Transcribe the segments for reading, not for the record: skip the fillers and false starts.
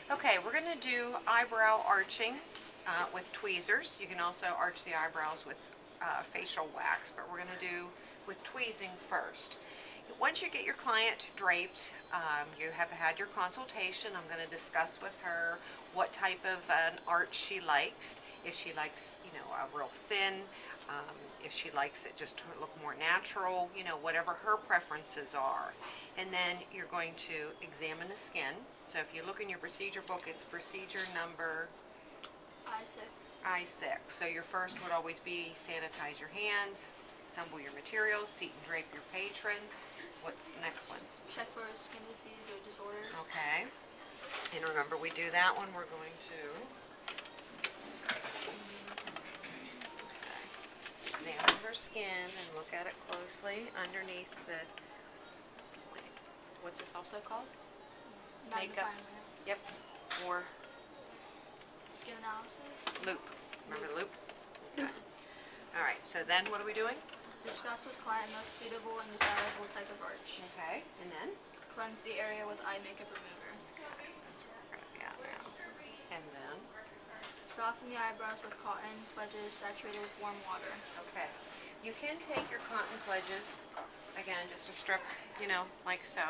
Okay, we're going to do eyebrow arching with tweezers. You can also arch the eyebrows with facial wax, but we're going to do with tweezing first. Once you get your client draped, you have had your consultation. I'm going to discuss with her what type of an arch she likes. If she likes, a real thin, if she likes it just to look more natural, whatever her preferences are. And then you're going to examine the skin. So if you look in your procedure book, it's procedure number I6. I6. So your first would always be sanitize your hands, assemble your materials, seat and drape your patron. What's the next one? Check for skin disease or disorders. Okay. And remember, we do that one, we're going to examine her skin and look at it closely underneath the, what's this also called? Makeup. Magnifying mirror. Yep. Or Skin analysis. loop. Remember the loop? Okay. All right, so then what are we doing? Discuss with client most suitable and desirable type of arch. Okay, and then? Cleanse the area with eye makeup remover. Okay, that's where we're going to be at now. And then? Soften the eyebrows with cotton pledges saturated with warm water. Okay. You can take your cotton pledges, again, just a strip, like so,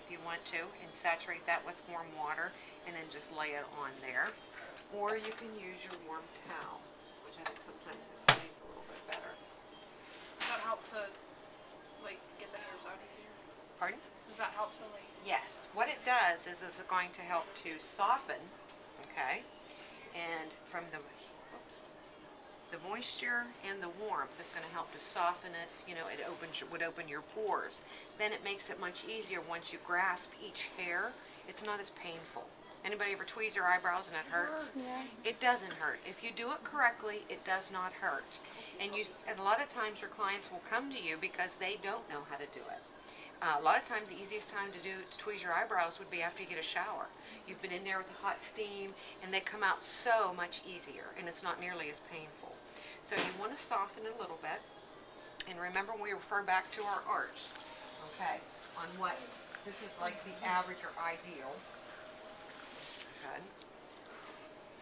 if you want to, and saturate that with warm water, and then just lay it on there. Or you can use your warm towel, which I think sometimes it stays a little bit better. Does that help to, get the hairs out easier? Pardon? Does that help to, Yes. What it does is it's going to help to soften, okay, and from the moisture and the warmth is going to help to soften it. It would open your pores. Then it makes it much easier once you grasp each hair. It's not as painful. Anybody ever tweeze their eyebrows and it hurts? Yeah. It doesn't hurt. If you do it correctly, it does not hurt. And a lot of times your clients will come to you because they don't know how to do it. A lot of times the easiest time to tweeze your eyebrows would be after you get a shower. You've been in there with the hot steam and they come out so much easier and it's not nearly as painful. So you want to soften a little bit, and remember we refer back to our arch, okay, on what, this is like the average or ideal. Good.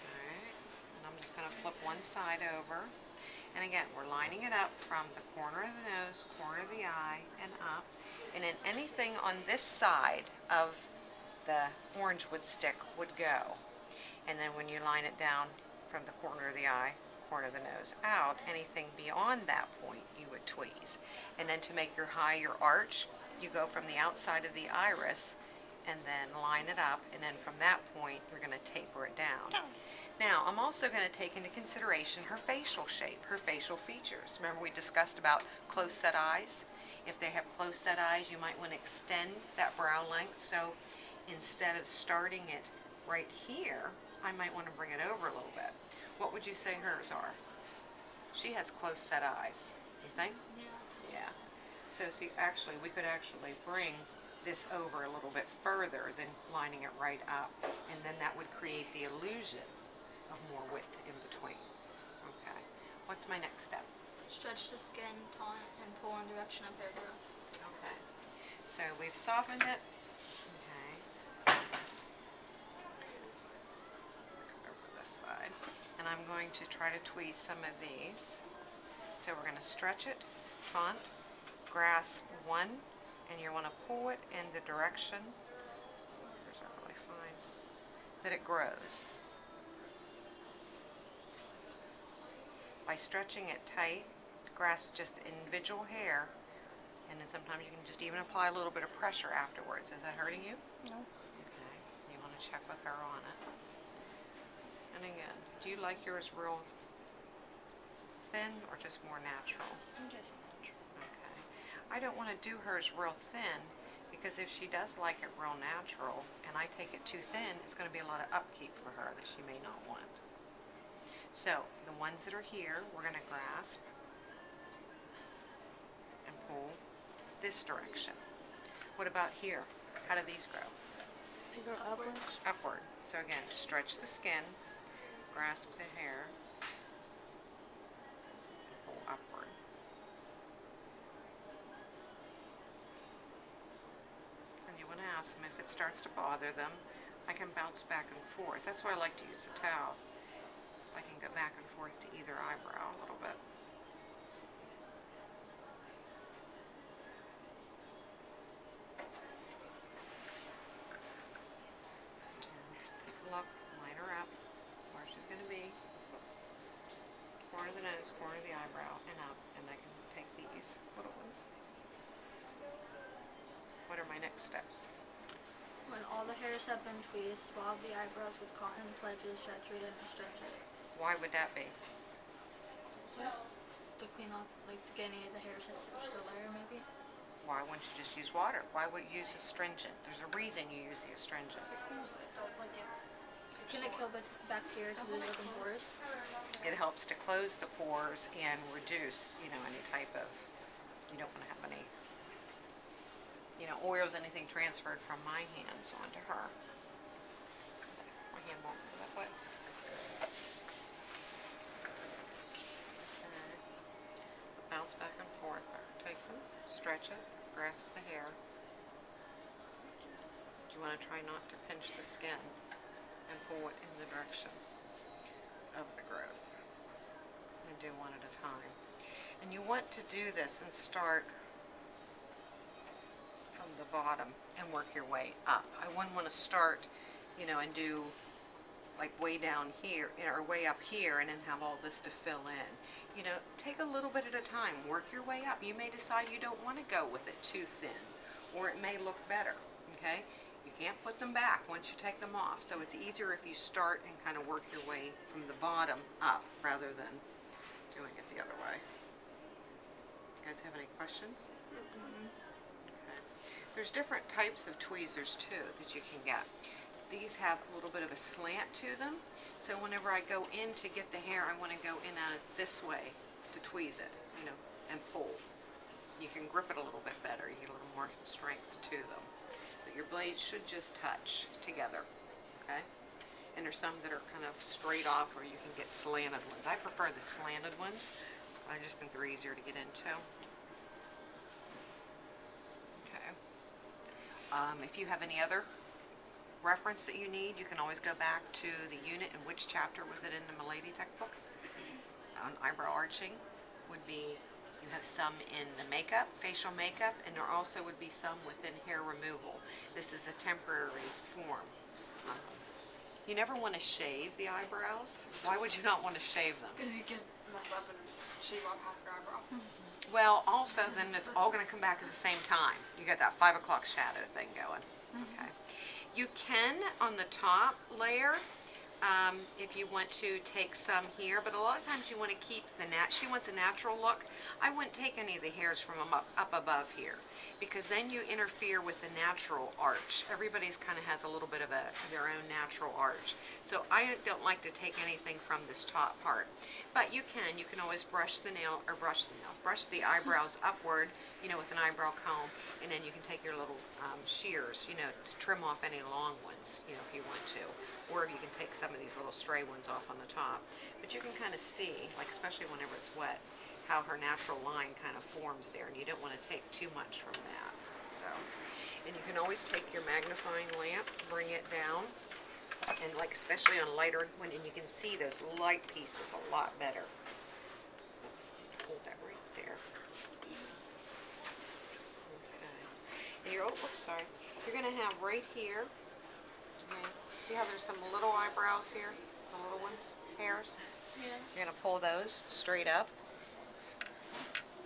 Alright, and I'm just going to flip one side over. And again, we're lining it up from the corner of the nose, corner of the eye, and up. And then anything on this side of the orange wood stick would go. And then when you line it down from the corner of the eye, corner of the nose out, anything beyond that point you would tweeze. And then to make your arch, you go from the outside of the iris and then line it up, and then from that point you're going to taper it down. Now, I'm also going to take into consideration her facial shape, her facial features. Remember we discussed about close set eyes? If they have close set eyes, you might want to extend that brow length. So instead of starting it right here, I might want to bring it over a little bit. What would you say hers are? She has close set eyes, you think? Yeah. Yeah. So see, actually, we could actually bring this over a little bit further than lining it right up, and then that would create the illusion of more width in between. Okay. What's my next step? Stretch the skin, taunt, and pull in direction of hair growth. Okay. So we've softened it. Okay. Over this side. And I'm going to try to tweeze some of these. So we're going to stretch it, taunt, grasp one, and you want to pull it in the direction, here's not really fine, that it grows. By stretching it tight, grasp just individual hair, and then sometimes you can just even apply a little bit of pressure afterwards. Is that hurting you? No. Okay. You want to check with her on it. And again, do you like yours real thin or just more natural? Just natural. Okay. I don't want to do hers real thin because if she does like it real natural and I take it too thin, it's going to be a lot of upkeep for her that she may not want. So the ones that are here, we're going to grasp and pull this direction. What about here? How do these grow? They go upwards. Upward. So again, stretch the skin, grasp the hair, pull upward. And you want to ask them if it starts to bother them, I can bounce back and forth. That's why I like to use the towel. So I can go back and forth to either eyebrow a little bit. Look, line her up where she's going to be. Whoops. Corner of the nose, corner of the eyebrow, and up. And I can take these little ones. What are my next steps? When all the hairs have been tweezed, swab the eyebrows with cotton pledges, saturate and stretch it. Why would that be? To clean off, like to get any of the hairs that are still there, maybe. Why wouldn't you just use water? Why would you use astringent? There's a reason you use the astringent. It cools it, like if Can it kill bacteria because there's open pores? It helps to close the pores and reduce, any type of, you don't want to have any, oils, anything transferred from my hands onto her. My hand won't go that way. Okay. Bounce back and forth. Take them, stretch it, grasp the hair. You want to try not to pinch the skin and pull it in the direction of the growth. And do one at a time. And you want to do this and start from the bottom and work your way up. I wouldn't want to start, and do like way down here, or way up here and then have all this to fill in. Take a little bit at a time, work your way up. You may decide you don't want to go with it too thin, or it may look better, okay? You can't put them back once you take them off, so it's easier if you start and kind of work your way from the bottom up rather than doing it the other way. You guys have any questions? Okay. There's different types of tweezers too that you can get. These have a little bit of a slant to them, so whenever I go in to get the hair, I want to go in this way to tweeze it, and pull. You can grip it a little bit better. You get a little more strength to them. But your blades should just touch together, okay? And there's some that are kind of straight off, or you can get slanted ones. I prefer the slanted ones. I just think they're easier to get into. Okay. If you have any other reference that you need, you can always go back to the unit and which chapter was it in the Milady textbook. On eyebrow arching would be, you have some in the makeup, facial makeup, and there also would be some within hair removal. This is a temporary form. You never want to shave the eyebrows. Why would you not want to shave them? because you could mess up and shave off half your eyebrow. Well, also then it's all going to come back at the same time. You got that 5 o'clock shadow thing going. Okay. You can, on the top layer, if you want to take some here, but a lot of times you want to keep she wants a natural look. I wouldn't take any of the hairs from up above here, because then you interfere with the natural arch. Everybody's kind of has a little bit of their own natural arch. So I don't like to take anything from this top part. But you can always brush the brush the eyebrows upward, with an eyebrow comb, and then you can take your little shears, to trim off any long ones, if you want to. Or you can take some of these little stray ones off on the top. But you can kind of see, like especially whenever it's wet, how her natural line kind of forms there, and you don't want to take too much from that. So, and you can always take your magnifying lamp, bring it down, and like especially on lighter, and you can see those light pieces a lot better. Oops, hold that right there. Okay. And sorry. You're going to have right here, okay, see how there's some little eyebrows here, the little ones, hairs? Yeah. You're going to pull those straight up.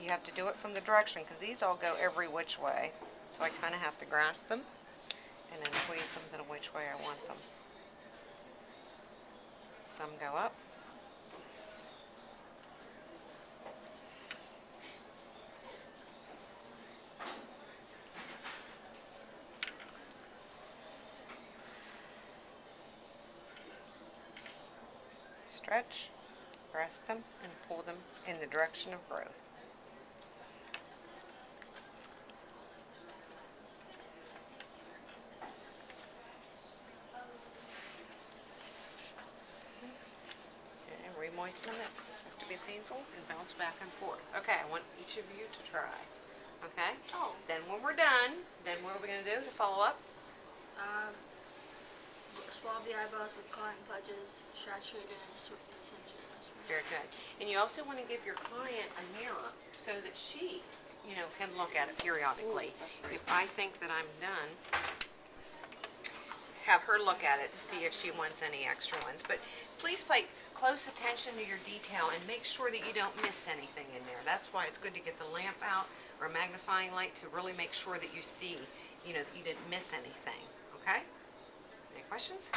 You have to do it from the direction, because these all go every which way. So I kind of have to grasp them and then tweeze them to the which way I want them. Some go up. Stretch, grasp them, and pull them in the direction of growth. And re-moisten them if it's supposed to be painful, and bounce back and forth. Okay, I want each of you to try. Okay? Oh. Then when we're done, then what are we going to do to follow up? swab the eyebrows with cotton pledges, saturated in essential. Very good. And you also want to give your client a mirror so that she, can look at it periodically. If I think that I'm done, have her look at it to see if she wants any extra ones. But please pay close attention to your detail and make sure that you don't miss anything in there. That's why it's good to get the lamp out or a magnifying light to really make sure that you see, that you didn't miss anything. Okay? Any questions?